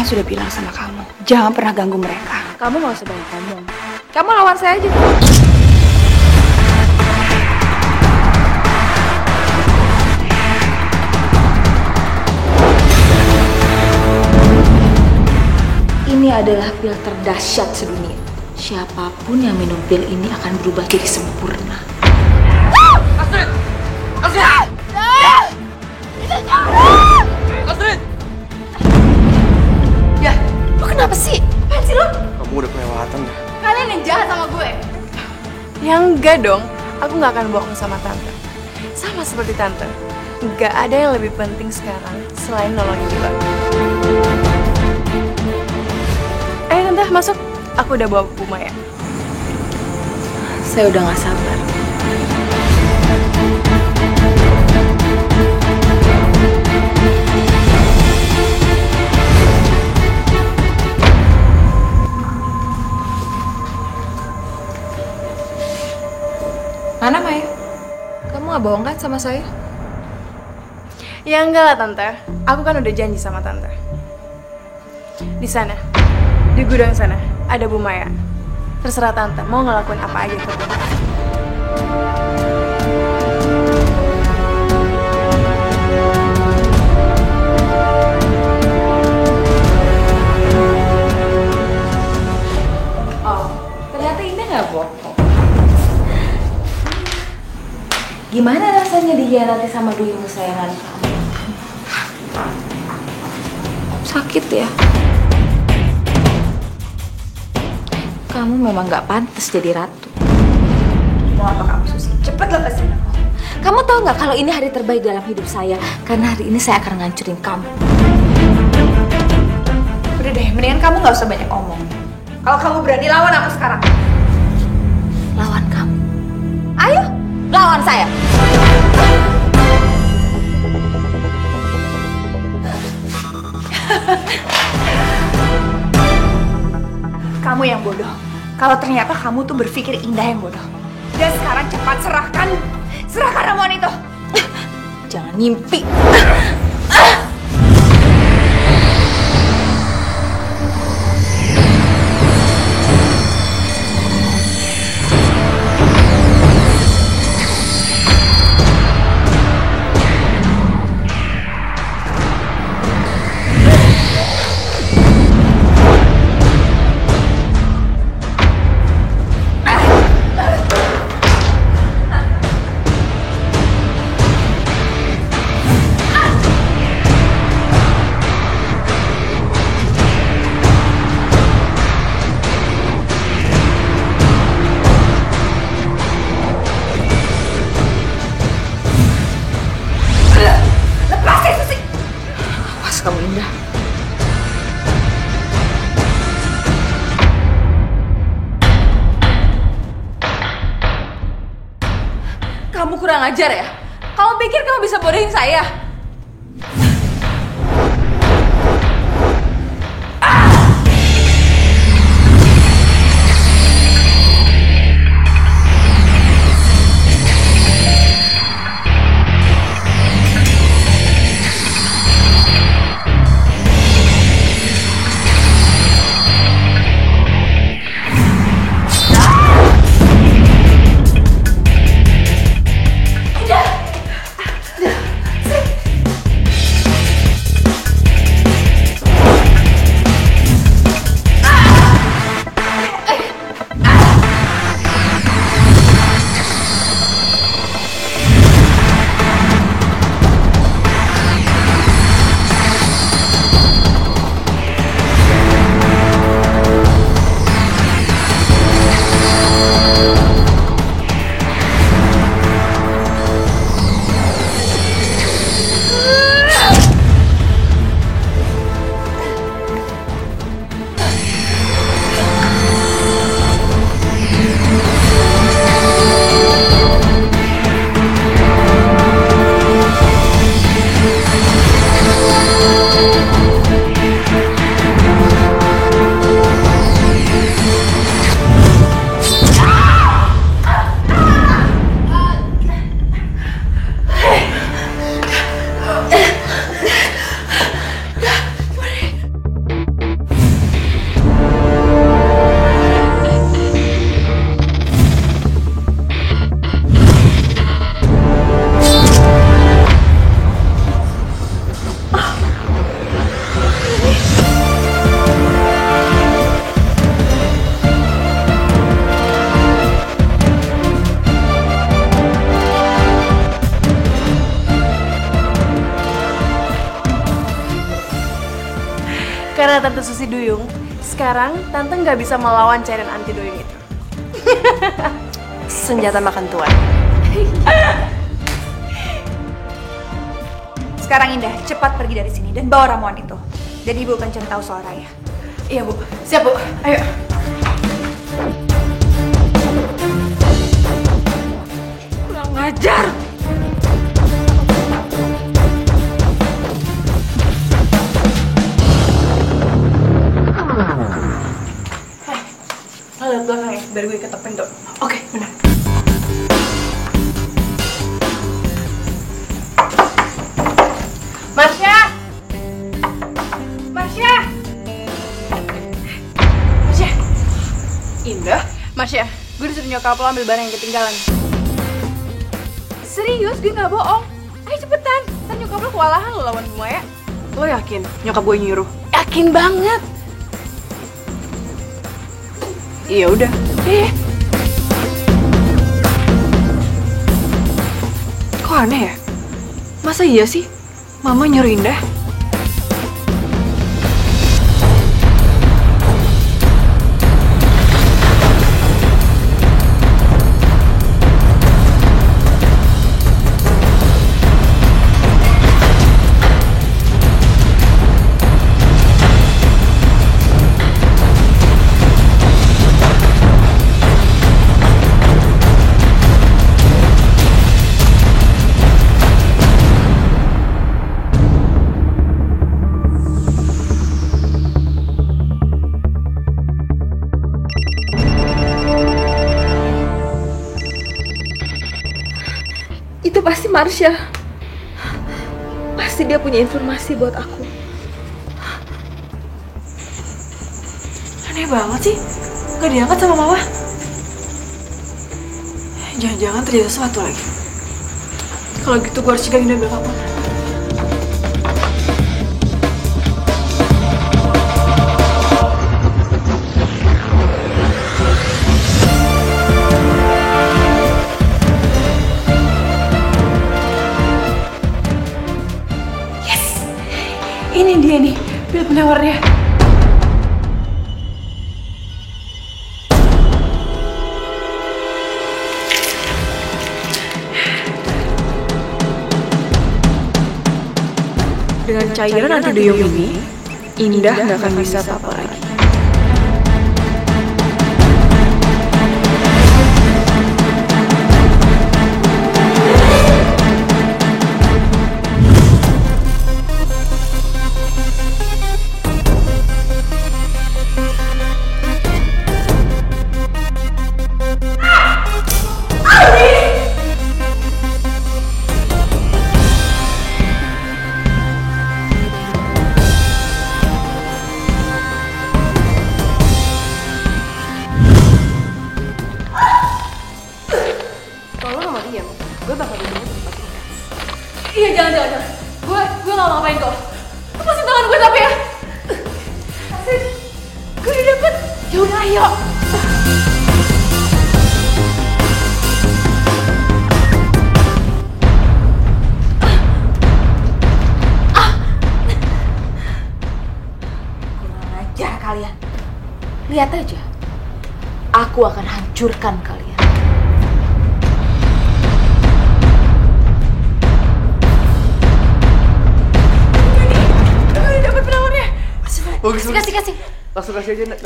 sudah bilang sama kamu, jangan pernah ganggu mereka. Kamu gak usah banyak ngomong. Kamu lawan saya aja. Ini adalah pil terdahsyat sedunia. Siapapun yang minum pil ini akan berubah jadi sempurna. Astrid! Astrid! Astrid! Ya, lu kenapa sih? Apaan sih lu? Kamu udah kelewatan dah. Kalian yang jahat sama gue. Ya enggak dong, aku gak akan bohong sama tante. Sama seperti tante, gak ada yang lebih penting sekarang selain nolongin Gilang. Ayo tante, masuk. Aku udah bawa Bu Maya. Saya udah gak sabar. Mana Maya? Kamu gak bohong kan sama saya? Ya enggak lah tante, aku kan udah janji sama tante. Di sana, di gudang sana, ada Bu Maya. Terserah tante, mau ngelakuin apa aja ke Bu Maya. Oh, ternyata Indah gak bohong. Gimana rasanya dikhianati sama duyung kesayangan kamu? Sakit ya? Kamu memang gak pantas jadi ratu. Mau apa kamu, Susi? Cepet lepasin aku. Kamu tahu nggak kalau ini hari terbaik dalam hidup saya? Karena hari ini saya akan ngancurin kamu. Udah deh, mendingan kamu gak usah banyak omong. Kalau kamu berani lawan aku sekarang. Lawan kamu. Ayo, lawan saya. Kamu yang bodoh. Kalau ternyata kamu tuh berpikir Indah yang bodoh. Dan sekarang cepat serahkan ramuan itu. Jangan mimpi. Lepasin, Susi. Awas kamu Indah. Kamu kurang ajar ya? Kamu pikir kamu bisa bodohin saya? Tante Susi Duyung, sekarang Tante nggak bisa melawan cairan anti duyung itu. Senjata makan tuan. Sekarang Indah, cepat pergi dari sini dan bawa ramuan itu. Dan ibu akan cari tahu soal Raya. Iya Bu, siap Bu, ayo. Kurang ngajar. Lo liat belakang ya, biar gue ketok pintu. Oke, benar. Marsha! Marsha! Marsha! Indah. Marsha, gue disuruh nyokap lo ambil barang yang ketinggalan. Serius, gue gak bohong. Ayo cepetan, ntar nyokap lo kewalahan lo lawan Bumaya. Lo yakin nyokap gue nyuruh? Yakin banget. Iya udah. Kok aneh ya? Masa iya sih? Mama nyuruh Indah? Itu pasti Marsha. Pasti dia punya informasi buat aku. Aneh banget sih. Gak diangkat sama Mama. Jangan-jangan terjadi sesuatu lagi. Kalau gitu gue harus cegah Indah biar kabur. Ini dia nih, pil penawarnya. Dengan cairan anti duyung ini, Indah gak akan bisa apa-apa lagi. Kalau lo gak diam, gue bakal duduk di tempat ini. Iya, jangan. Gue gak mau ngapain kok. Lepasin tangan gue tapi ya. Asik, gue udah dapet. Yaudah, ayo. Kurang ajar kalian. Lihat aja. Aku akan hancurkan kalian. Gue udah dapet penawarnya. Bagus. Kasih. Langsung kasih aja, Nak.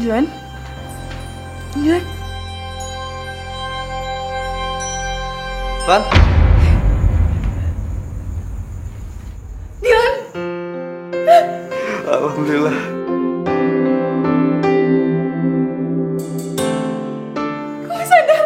Juan? Lan? Dilan! Alhamdulillah. Gue sadar.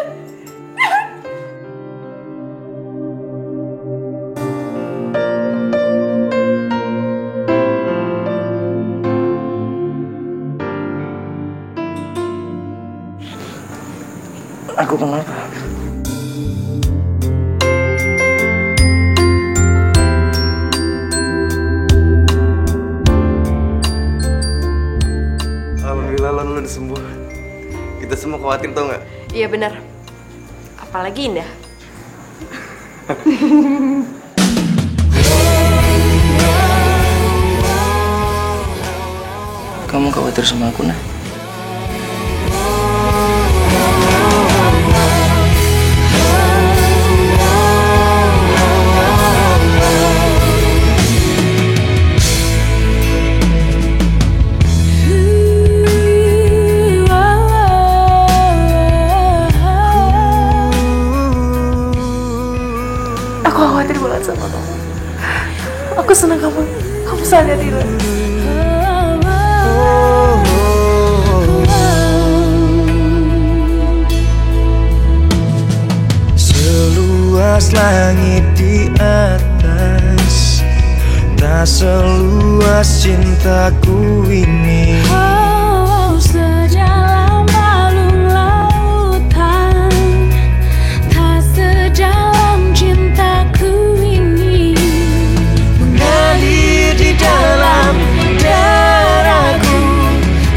Aku kenapa? Alhamdulillah Lon, lu udah sembuh. Kita semua khawatir tau nggak? Iya benar. Apalagi Indah. Kamu khawatir sama aku, nah? Aku khawatir banget sama kamu. Aku senang kamu sadar diri. Seluas langit di atas, tak seluas cintaku ini. Oh, sedalam palung lautan, tak sedalam cintaku ini. Mengalir di dalam darahku,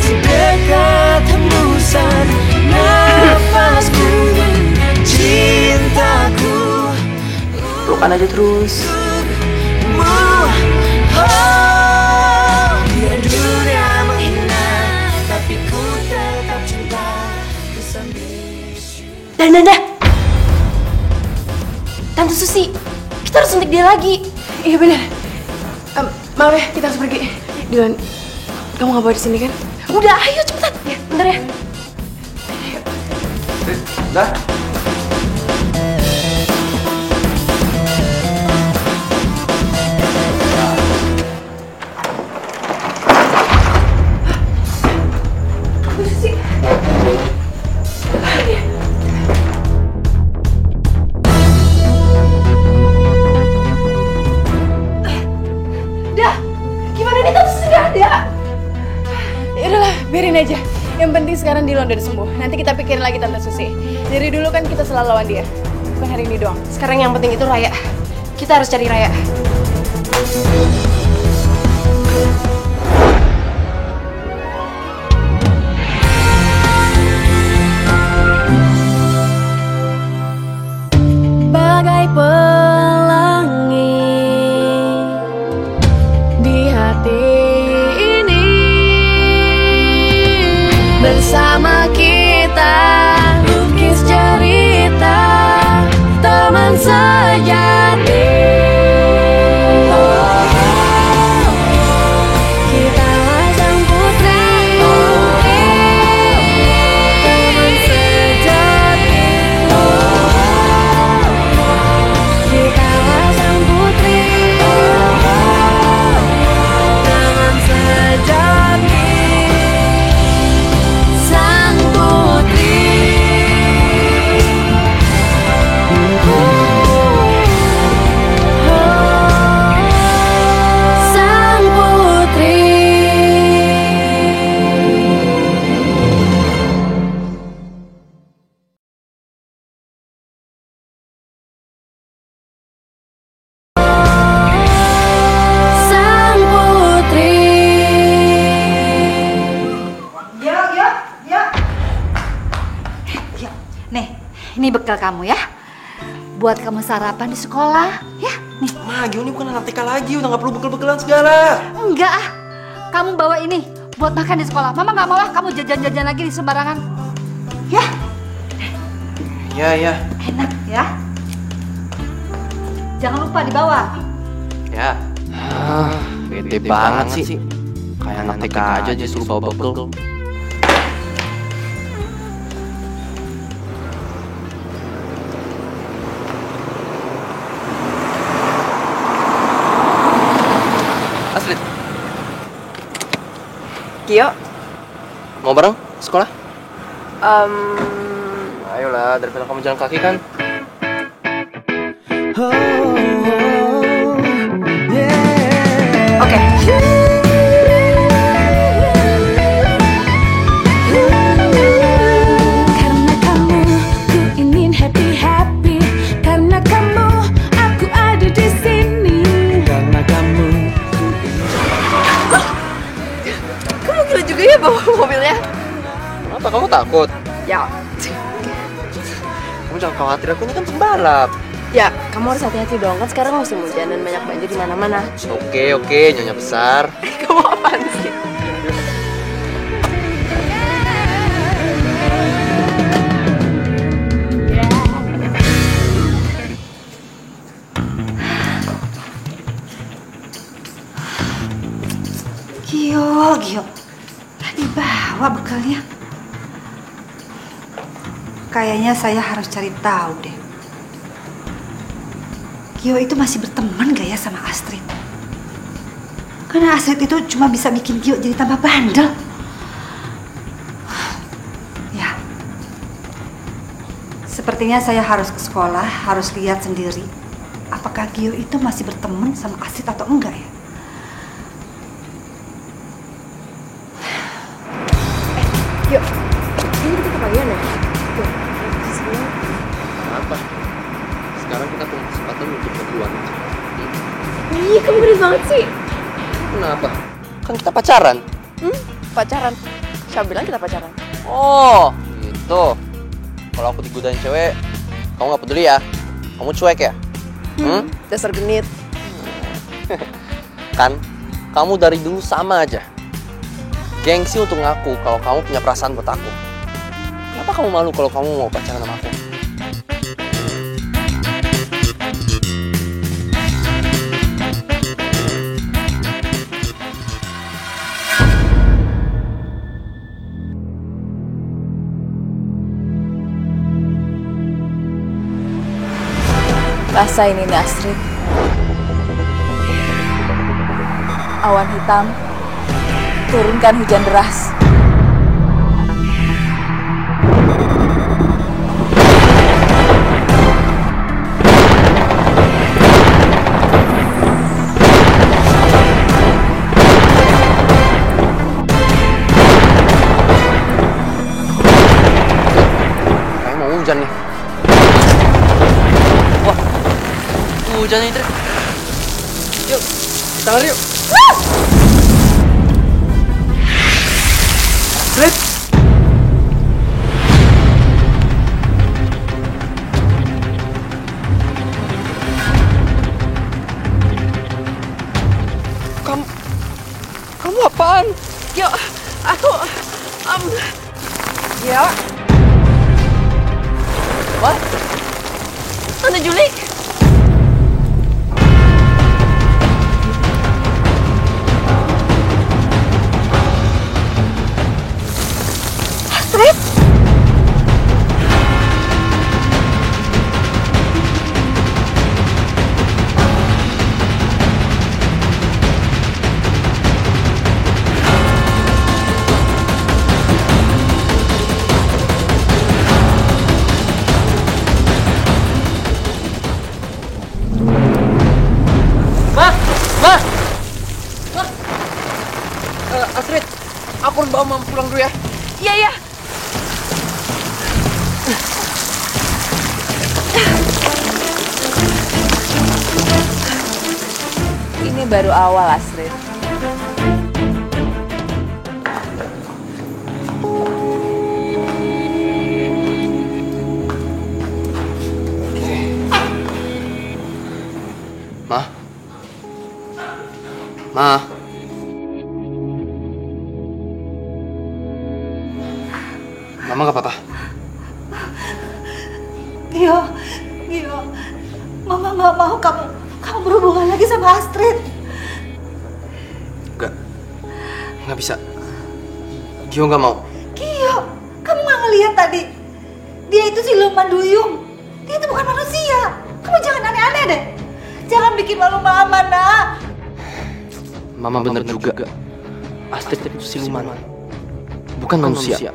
sedekat hembusan nafasku. Cintaku Pelukan aja terus. Biar dunia menghina, tapi ku tetap cinta. Dah. Tante Susi, kita harus suntik dia lagi. Iya benar. Maaf ya, kita harus pergi. Dylan, kamu nggak bawa di sini kan? Udah, ayo cepetan. Ya, bentar ya. Dah. Yaudahlah, biarin aja. Yang penting sekarang Dylan udah sembuh. Nanti kita pikirin lagi Tante Susi. Dari dulu kan kita selalu lawan dia. Bukan hari ini doang. Sekarang yang penting itu Raya. Kita harus cari Raya. Bagai pelangi di hati ini, bersama kita lukis cerita teman sejati. Kita sang putri, teman sejati. Kita sang putri, teman sejati. Sang putri, sang putri. Sang putri. Nih, ini bekal kamu ya. Buat kamu sarapan di sekolah, ya. Nih. Ma, Gio ini bukan anak TK lagi, udah nggak perlu bekal-bekalan segala. Enggak ah. Kamu bawa ini buat makan di sekolah. Mama nggak mau ah kamu jajan-jajan lagi di sembarangan. Ya, Ya. enak ya. Jangan lupa dibawa. Ya. Bete banget sih. Kayak anak TK aja disuruh bawa bekal. Aslit, Gio, mau bareng sekolah? Ayolah, daripada kamu jalan kaki kan. oke. Karena kamu ku Takut? Ya. Kamu jangan khawatir, aku ini kan pembalap. Ya, kamu harus hati-hati dong. Kan sekarang musim hujan dan banyak banjir di mana-mana. Oke, Nyonya besar. Kamu apaan sih? Gio, dibawa bekalnya. Kayaknya saya harus cari tahu deh. Gio itu masih berteman gak ya sama Astrid? Karena Astrid itu cuma bisa bikin Gio jadi tambah bandel. Ya, sepertinya saya harus ke sekolah, harus lihat sendiri apakah Gio itu masih berteman sama Astrid atau enggak ya. Yuk, ini kita kebagian ya? Yuk, Apa? Sekarang kita punya kesempatan untuk berduaan. Ih, kamu gede banget sih. Kenapa? Kan kita pacaran. Pacaran? Siapa bilang kita pacaran? Oh, gitu. Kalau aku digodain cewek, kamu nggak peduli ya? Kamu cuek ya? Dasar genit. Kan, kamu dari dulu sama aja. Gengsi untuk ngaku kalau kamu punya perasaan buat aku. Kenapa kamu malu kalau kamu mau pacaran sama aku? Rasain ini Astrid. Awan hitam, turunkan hujan deras. Kayaknya mau hujan nih. Wah, hujan nih, Tri. Yuk, kita lari yuk. Astrid. Kamu apaan? Yuk, aku... Ya. What? Tante Juli. Astrid. Astrid, aku harus bawa mama pulang dulu ya. Iya, iya. Ini baru awal, Astrid. Ma? Ma? Mama gak apa-apa? Gio, Mama nggak mau kamu berhubungan lagi sama Astrid. Nggak bisa. Gio nggak mau. Gio, kamu nggak ngelihat tadi? Dia itu siluman duyung. Dia itu bukan manusia. Kamu jangan aneh-aneh deh. Jangan bikin malu Mama, nak. Mama bener juga. Astrid itu siluman. Bukan manusia.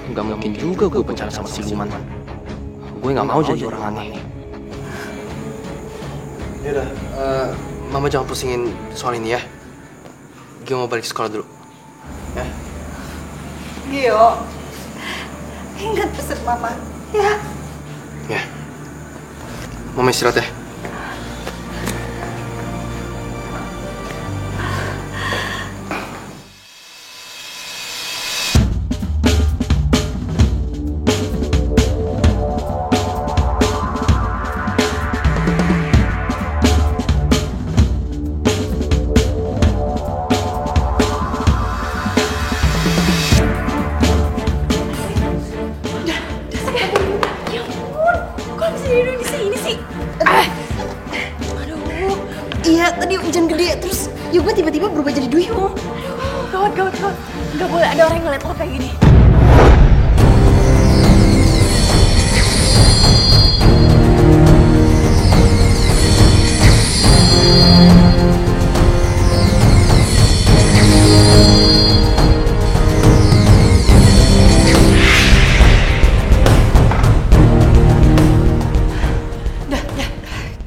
Nggak mungkin juga gue pacaran sama siluman. Gue nggak mau jadi orang aneh. Yaudah, Mama jangan pusingin soal ini ya. Gio mau balik sekolah dulu. Ya. Gio, ingat pesan Mama, ya. Ya. Mama istirahat ya. tadi hujan gede, terus Yoga tiba-tiba berubah jadi duyung. Gawat. Gak boleh ada orang yang ngeliat lo kayak gini.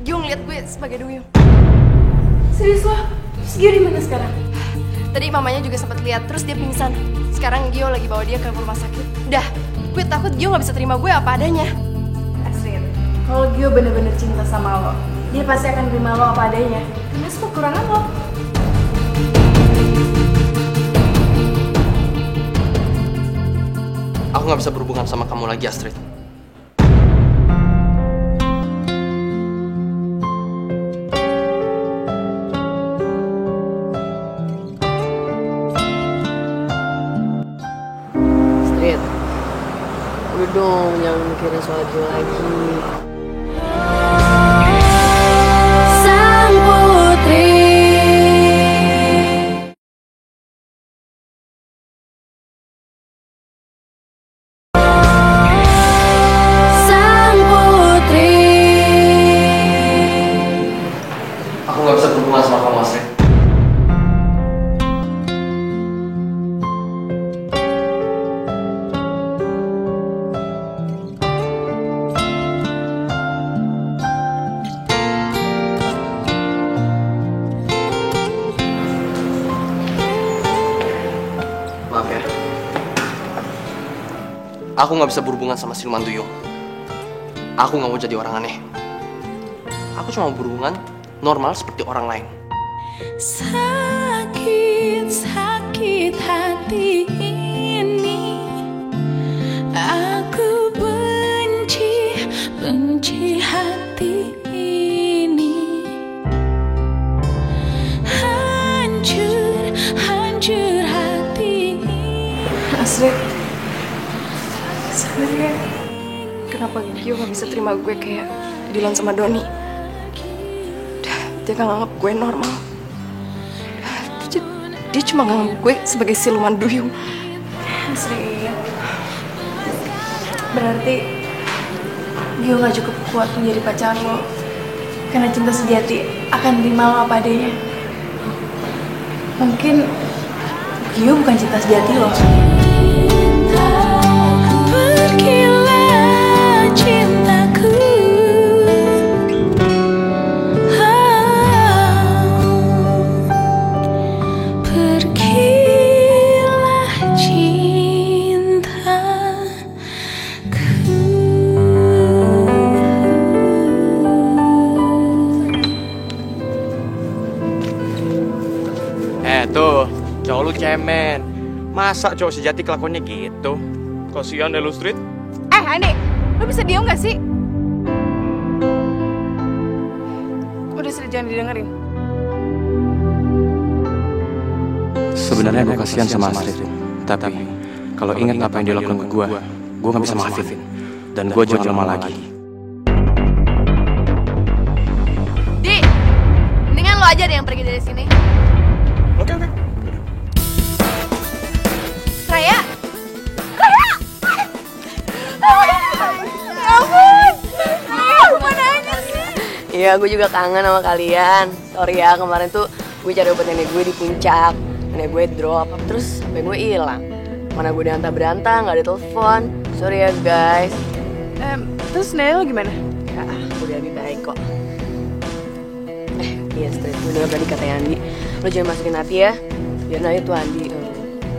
Gio ngeliat gue sebagai duyung. Serius lo? Terus Gio di mana sekarang? Tadi mamanya juga sempat lihat, terus dia pingsan. Sekarang Gio lagi bawa dia ke rumah sakit. Udah, gue takut Gio nggak bisa terima gue apa adanya. Astrid, kalau Gio bener-bener cinta sama lo, dia pasti akan terima lo apa adanya. Karena semua kekurangan lo. Aku nggak bisa berhubungan sama kamu lagi, Astrid. Astrid, udah dong, jangan mikirin soal Gio lagi. Sang Putri. Sang Putri. Aku nggak bisa berhubungan sama kamu, Astrid. Maaf ya. Aku nggak bisa berhubungan sama siluman duyung. Aku nggak mau jadi orang aneh. Aku cuma mau berhubungan normal seperti orang lain. Sakit hati ini, aku benci hati ini, hancur hati ini. Astrid, sebenarnya Kenapa Gio nggak bisa terima gue kayak Dilan sama Doni? Dia nggak nganggap gue normal. Dia cuma nganggap gue sebagai siluman duyung. Astrid, berarti Gio gak cukup kuat menjadi pacar lo. Karena cinta sejati akan terima lo apa adanya. Mungkin Gio bukan cinta sejati lo. Pergilah cintaku, pergilah cintaku. Tuh, cowok lu cemen. Masa cowok sejati kelakuannya gitu? Kasihan deh lu, Street. Andi, lo bisa diam gak sih? Udah sering jangan didengerin. Sebenarnya gue kasihan sama Astrid. Tapi, kalau ingat apa yang dia lakukan ke gue gak bisa maafin. Dan gue jangan lama lagi. Di, mendingan lo aja deh yang pergi dari sini. Oke. Raya, Iya, gue juga kangen sama kalian. Sorry ya, kemarin tuh gue cari obat nenek gue di puncak. Nenek gue drop, terus HP gue hilang. Mana gue diantah-berantah, gak ada telepon. Sorry ya guys. Terus nenek lo gimana? Ya, udah lebih baik kok. Iya, Street, gue denger tadi katanya Andi. Lo jangan masukin hati ya, biar nanti tuh Andi.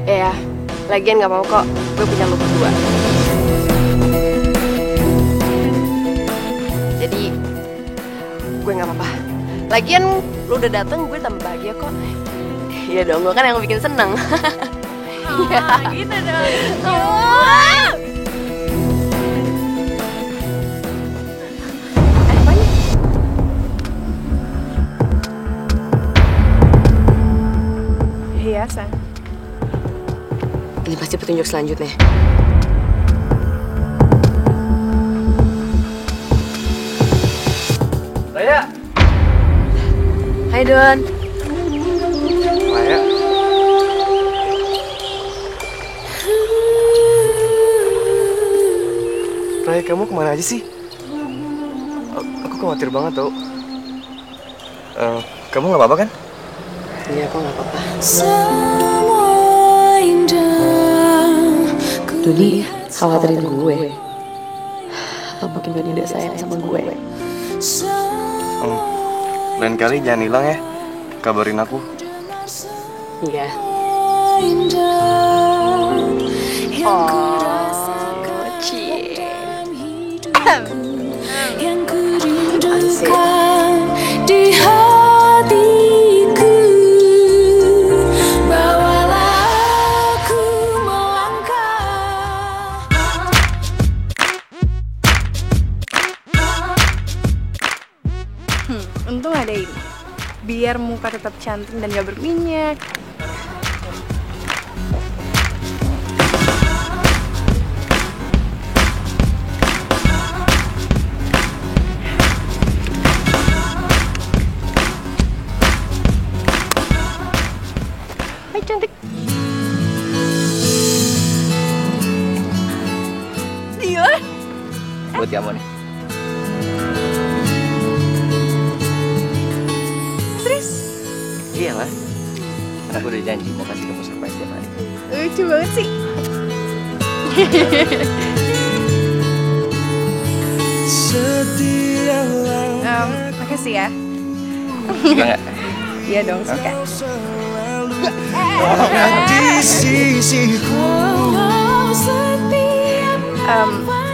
ya, lagian gak mau kok. Gue punya lo berdua. Jadi, gue gak apa-apa. Lagian lo udah dateng, gue tambah bahagia kok. Iya dong, gue kan yang bikin seneng. Iya, gitu dong. Hiasan. Ini pasti petunjuk selanjutnya. Raya! Hai Hai Don. Maya. Raya, kamu kemana aja sih? Aku khawatir banget tau. Kamu nggak apa-apa kan? Iya, aku nggak apa-apa. Doni khawatirin gue. Atau mungkin Doni udah sayang sama gue. Lain kali jangan hilang ya. Kabarin aku. Iya. Oh, cie. Yang kurindukan di hatiku, bawalah aku melangkah. Untung ada ini. Biar muka tetap cantik dan gak berminyak. Hai cantik. Dia? Buat kamu nih. Iyalah, karena aku udah janji mau kasih kamu surprise tiap hari. Lucu banget sih. Makasih ya. Suka nggak? Iya dong, suka.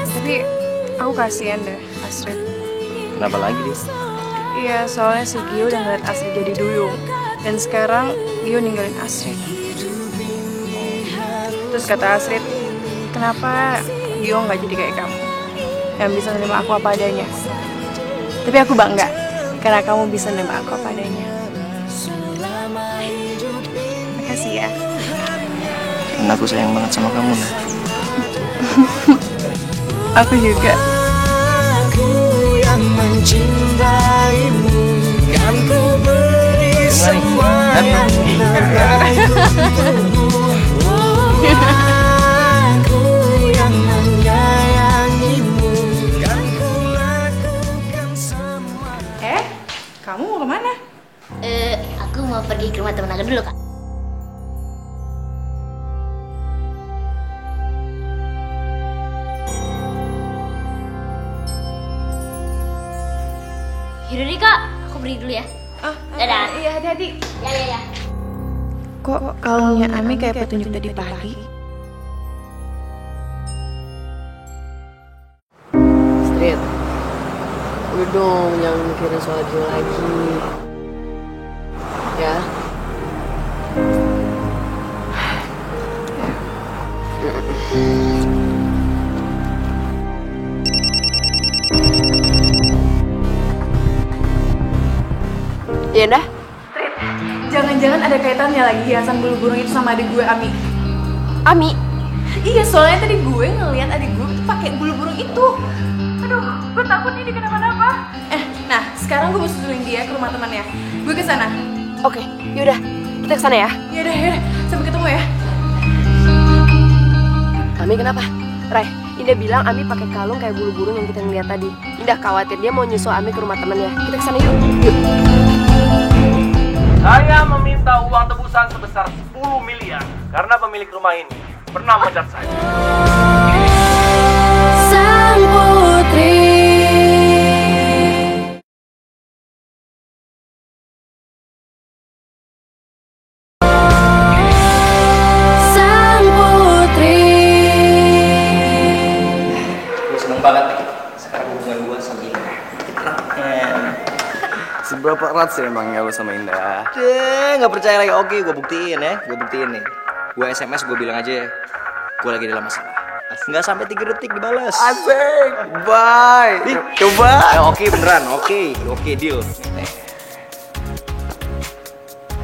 Tapi aku kasihan deh Astrid. Kenapa lagi dia? Iya, soalnya si Gio udah ngeliat Astrid jadi duyung. Dan sekarang Gio ninggalin Astrid. Terus kata Astrid, kenapa Gio nggak jadi kayak kamu? Yang bisa menerima aku apa adanya. Tapi aku bangga, karena kamu bisa menerima aku apa adanya. Makasih ya. Karena aku sayang banget sama kamu, Nah. Aku juga. Aku yang mencintaimu, kan ku beri semua yang terbaik untukmu. Aku yang menyayangimu, kan ku lakukan semua. Kamu mau kemana? Aku mau pergi ke rumah teman aku dulu, Kak. Yaudah deh, Kak. Aku pergi dulu ya. Dadah. Iya, hati-hati. Ya. Kok kalungnya Ami kayak petunjuk tadi pagi? Street. Udah dong, jangan mikirin soal Gio lagi. Ya. Iya dah. Jangan-jangan ada kaitannya lagi hiasan bulu burung itu sama adik gue Ami. Ami. Iya, soalnya tadi gue ngeliat adik gue tuh pakai bulu burung itu. Aduh, gue takut nih dia kenapa-napa. Nah, sekarang gue mau susulin dia ke rumah temannya. Gue ke sana. Oke, yaudah. Kita kesana ya. Yaudah. Sampai ketemu ya. Ami kenapa? Ray, Indah bilang Ami pakai kalung kayak bulu burung yang kita ngeliat tadi. Indah khawatir dia mau nyusul Ami ke rumah temannya. Kita kesana yuk. Saya meminta uang tebusan sebesar 10 miliar karena pemilik rumah ini pernah memecat saya. Sang putri. Sang putri. Gue seneng banget nih. Sekarang hubungan gue sama Indah. Seberapa erat sih emangnya lo sama Indah? Nggak percaya lagi. Oke, gue buktiin ya. Gue buktiin nih. Gue SMS, gue bilang aja gue lagi dalam masalah. Nggak sampai 3 detik dibalas. Asik, bye. Coba. Oke, beneran. Oke, deal.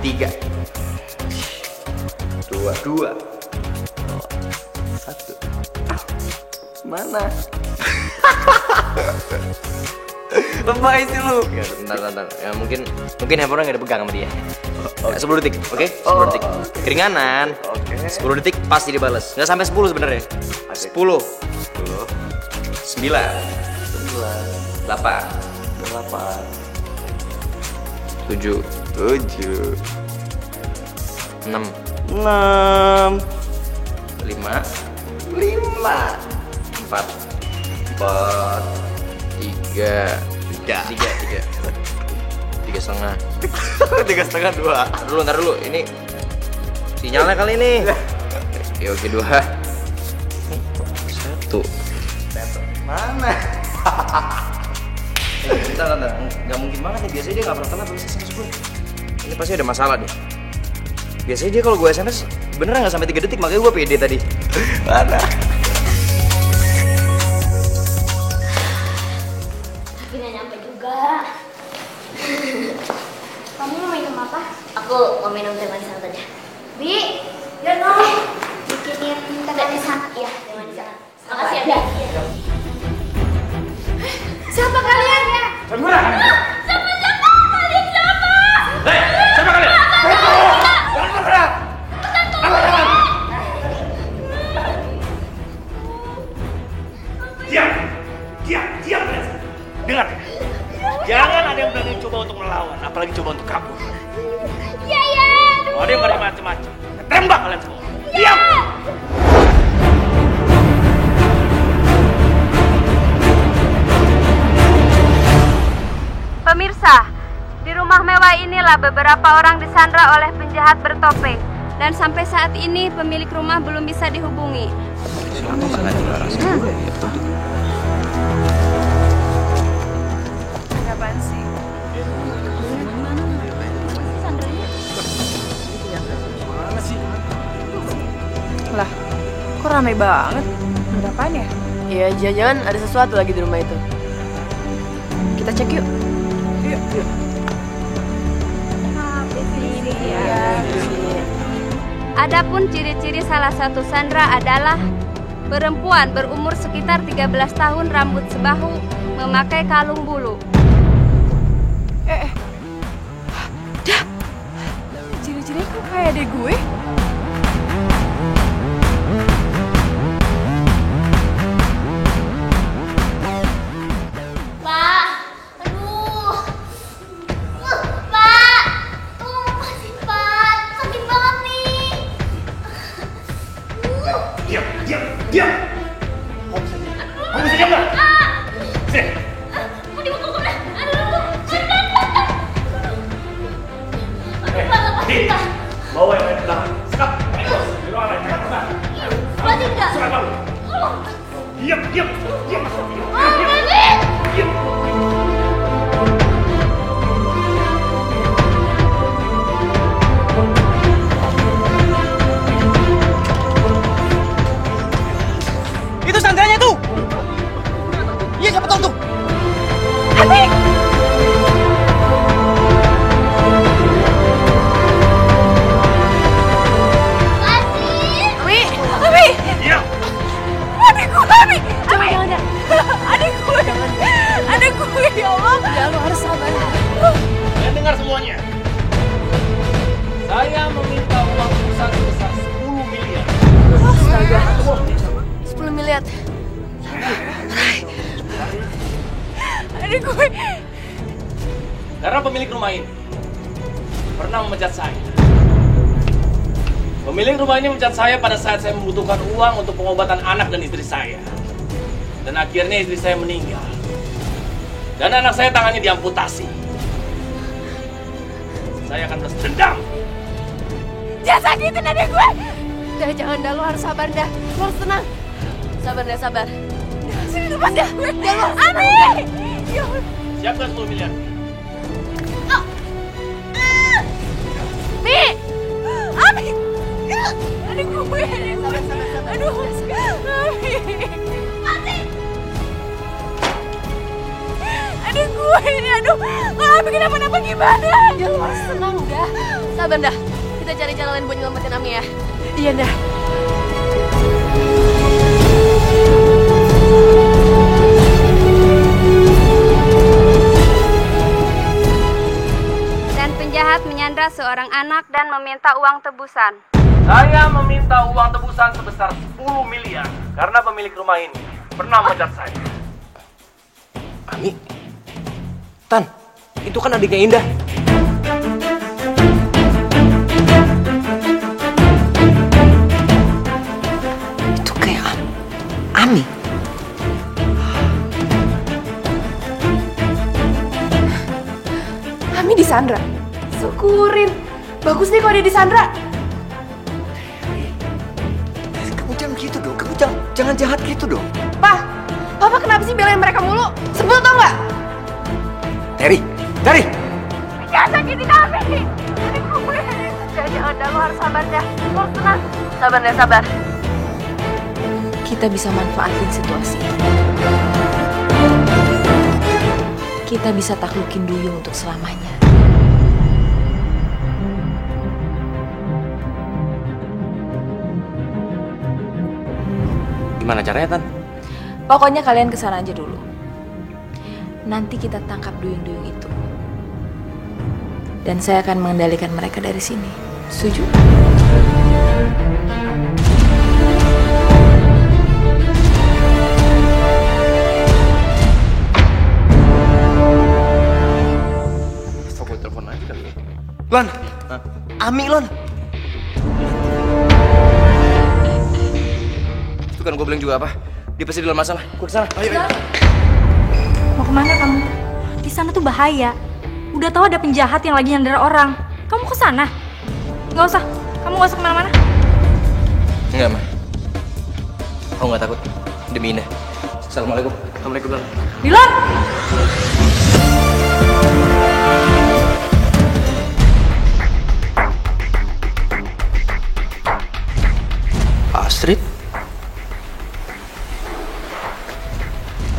3 2 1. Mana? Lebay sih lu. Ya, bentar. Ya mungkin handphone-nya nggak dipegang sama dia. 10 detik, oke? 10 detik. Keringanan. Oke. 10 detik pasti dibales. Nggak sampai 10 sebenarnya. 10. 9. 8. 7. 6. 5. 4. 3 setengah. 3 setengah 2. Ntar dulu. Ini sinyalnya kali ini. Ya oke 2. 1. Mana? Bentar. Gak mungkin banget nih. Biasanya dia gak pernah telat balas SMS gue. Ini pasti ada masalah deh. Biasanya dia kalau gue SMS beneran gak sampai 3 detik. Makanya gue pede tadi. Mana? Tapi gak nyampe juga. Kamu mau minum apa? Aku mau minum teh manis hangat aja. Bi, ya dong. Bikinin teh manis hangat. Iya, teh manis hangat. Makasih ya, Bi. Siapa kalian ya? Semua. Siapa? Kalian siapa? Hei, siapa kalian? Diam kalian. Dengar ya. Jangan ada yang berani coba untuk melawan, apalagi coba untuk kabur. Iya. Kalau ada yang berani macam-macam, tembak kalian semua. Diam. Pemirsa, di rumah mewah inilah beberapa orang disandra oleh penjahat bertopeng. Dan sampai saat ini pemilik rumah belum bisa dihubungi. Apaan sih? Lah, kok rame banget? Ada apaan ya? Iya, jangan ada sesuatu lagi di rumah itu. Kita cek yuk. Yuk. Adapun ciri-ciri salah satu sandra adalah perempuan berumur sekitar 13 tahun, rambut sebahu, memakai kalung bulu. Dah. Ciri-cirinya kok kayak adek gue? Pak, aduh. Pak, masih Pak, sakit banget nih. Diam. Kamu bisa diam nggak? Sini. Mau dibungkuk udah. Aduh. Di, bawa yang lain ke belakang. Sekap. Ayo, di ruangan lain. Cepat. Berarti enggak. Surat baru. Diam. Diam. Itu sandranya tuh. Iya, siapa tahu tuh. Abi! Diam. Adik gue, ya Allah. Ya, lu harus sabar. Kalian dengar semuanya. Saya meminta uang tebusan sebesar 10 miliar. Astaga. 10 miliar. Adik gue. Karena pemilik rumah ini pernah memecat saya. Pemilik rumah ini memecat saya pada saat saya membutuhkan uang untuk pengobatan anak dan istri saya. Dan akhirnya istri saya meninggal. Dan anak saya tangannya diamputasi. Saya akan balas dendam. Jangan sakitin adik gue. Jangan dah, lu harus sabar dah. Lu harus tenang. Sabar. Sini lepas ya. Abi! Ya Allah. Siapkan 10 miliar. Mi! Abi! Adik gue. Aduh. Abi! Adik gue ini, aduh. Kalau Abi kenapa-napa gimana? Ya lu harus tenang dah. Sabar dah. Kita cari cara lain buat nyelamatin Ami ya. Iya dah. seorang anak dan meminta uang tebusan. Saya meminta uang tebusan sebesar 10 miliar karena pemilik rumah ini pernah mencat saya. Ami, Tan, itu kan adiknya Indah. Itu kayak Ami. Ami disandra. Syukurin. Bagus nih kalau dia disandra. Kamu jangan gitu dong, kamu jangan jahat gitu dong. Papa kenapa sih belain mereka mulu? Sebel tau nggak? Terry! Jangan sakitin Ami. Jangan, lo harus sabar dah. Lo harus tenang. Sabar. Kita bisa manfaatin situasi. Kita bisa taklukin Duyung untuk selamanya. Gimana caranya, Tan? Pokoknya kalian kesana aja dulu. Nanti kita tangkap duyung-duyung itu. Dan saya akan mengendalikan mereka dari sini. Setuju? Gue telepon aja kali ya. Lon! Ami, Lon! Itu kan gue bilang juga apa? Dia pasti dalam masalah. Gue kesana. Ayo. Mau kemana kamu? Di sana tuh bahaya. Udah tahu ada penjahat yang lagi nyandera orang. Kamu ke sana? Nggak usah. Kamu nggak usah kemana-mana. Enggak, Ma. Aku nggak takut. Demi Indah. Assalamualaikum. Assalamualaikum, Tan. Dilan! Astrid?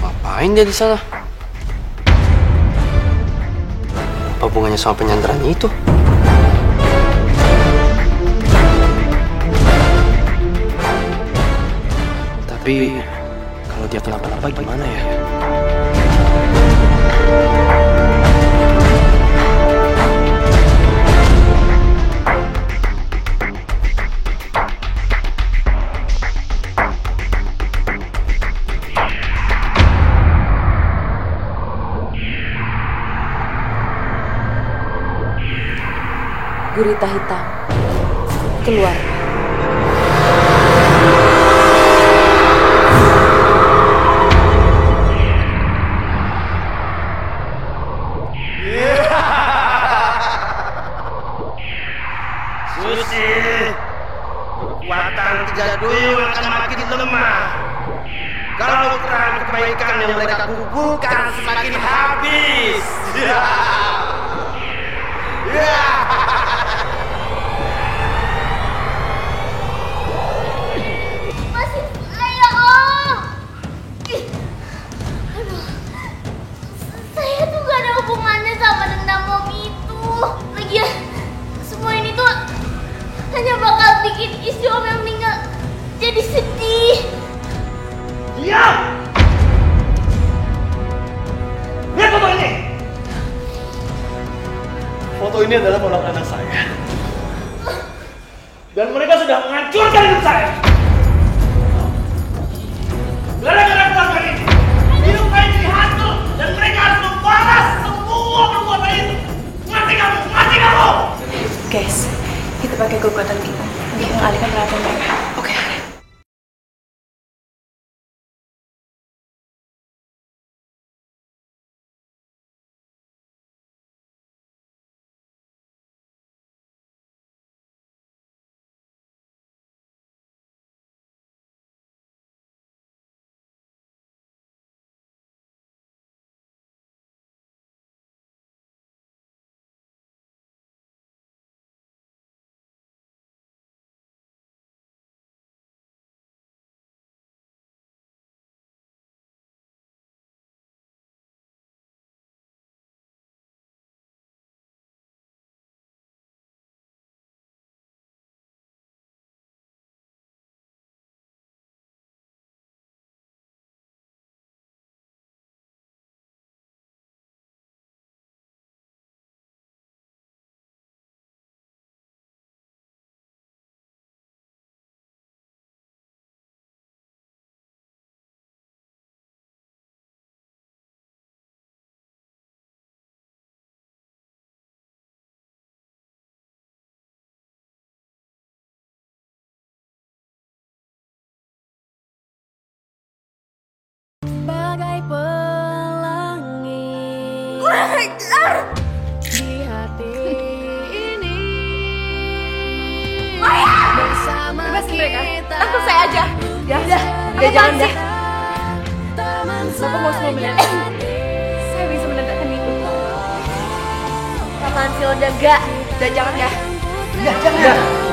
Ngapain dia di sana? Apa hubungannya sama penyanderaan itu? Tapi kalau dia kenapa-napa gimana ya? Gurita hitam keluar. Susi, kekuatan tiga duyung akan makin lemah. Kalau terang kebaikan yang mereka kumpulkan semakin habis. Masih saya Om. Aduh, saya tuh gak ada hubungannya sama dendam Om itu. Lagian semua ini tuh hanya bakal bikin istri Om yang meninggal jadi sedih. Diam! Lihat foto ini. Foto ini adalah foto anak saya. Dan mereka sudah menghancurkan hidup saya. Gara-gara keluarga ini, hidup saya jadi hancur dan mereka harus membalas semua perbuatan itu. Mati kamu! Guys, kita pakai kekuatan kita untuk mengalihkan perhatian mereka. Oke. Di hati ini bersama kita. Tangkap saya aja. Ya, jangan dah. Bapak mau 10 menit. Saya bisa menegakkan itu. Apaan sih lo jaga? Udah jangan ya. Ya, jangan.